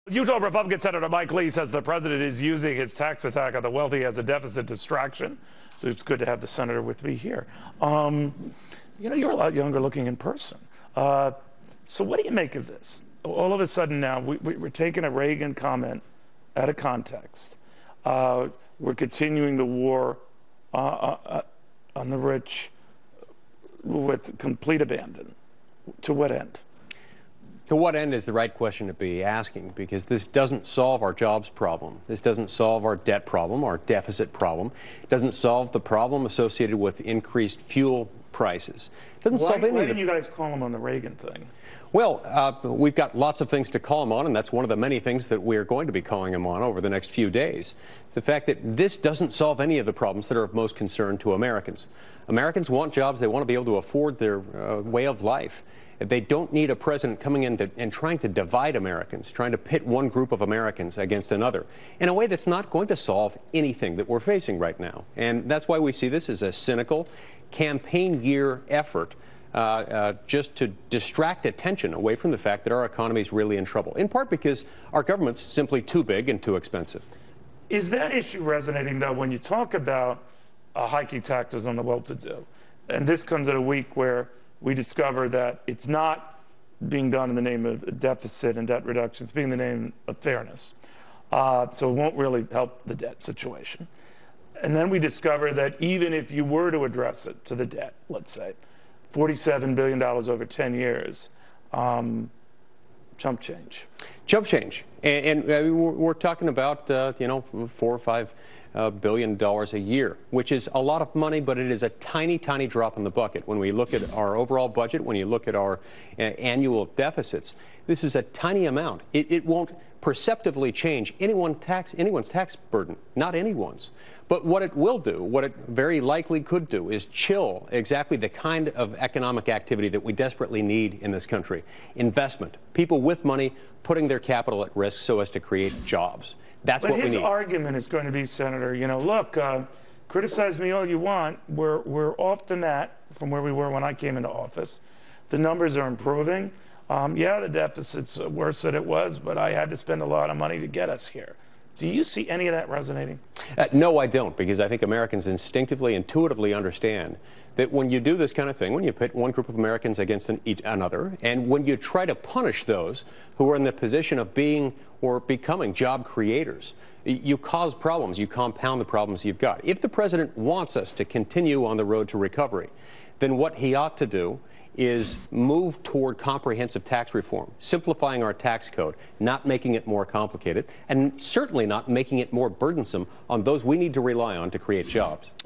Utah Republican Senator Mike Lee says the president is using his tax attack on the wealthy as a deficit distraction. So it's good to have the senator with me here. You're a lot younger looking in person. So what do you make of this? All of a sudden now, we're taking a Reagan comment out of context. We're continuing the war on the rich with complete abandon. To what end? To what end is the right question to be asking, because this doesn't solve our jobs problem. This doesn't solve our debt problem, our deficit problem. It doesn't solve the problem associated with increased fuel prices. It doesn't solve any Why of didn't you guys call him on the Reagan thing? Well, we've got lots of things to call him on, and that's one of the many things that we're going to be calling him on over the next few days. The fact that this doesn't solve any of the problems that are of most concern to Americans. Americans want jobs. They want to be able to afford their way of life. They don't need a president coming in and trying to divide Americans, trying to pit one group of Americans against another in a way that's not going to solve anything that we're facing right now. And that's why we see this as a cynical campaign year effort just to distract attention away from the fact that our economy is really in trouble, in part because our government's simply too big and too expensive. Is that issue resonating, though, when you talk about hiking taxes on the well-to-do? And this comes at a week where we discover that it's not being done in the name of deficit and debt reduction. It's being in the name of fairness. So it won't really help the debt situation. And then we discover that even if you were to address it to the debt, let's say, $47 billion over 10 years, chump change. Chump change. And we're talking about, $4 or $5 billion a year, which is a lot of money, but it is a tiny, tiny drop in the bucket. When we look at our overall budget, when you look at our annual deficits, this is a tiny amount. It won't perceptively change anyone's tax burden, not anyone's. But what it will do, what it very likely could do, is chill exactly the kind of economic activity that we desperately need in this country. Investment. People with money putting their capital at risk so as to create jobs. That's what we need. But his argument is going to be, Senator, look, criticize me all you want. We're off the mat from where we were when I came into office. The numbers are improving. Yeah, the deficit's worse than it was, but I had to spend a lot of money to get us here. Do you see any of that resonating? No, I don't, because I think Americans instinctively, intuitively understand that when you do this kind of thing, when you pit one group of Americans against another, and when you try to punish those who are in the position of being or becoming job creators, you cause problems, you compound the problems you've got. If the president wants us to continue on the road to recovery, then what he ought to do is move toward comprehensive tax reform, simplifying our tax code, not making it more complicated, and certainly not making it more burdensome on those we need to rely on to create jobs.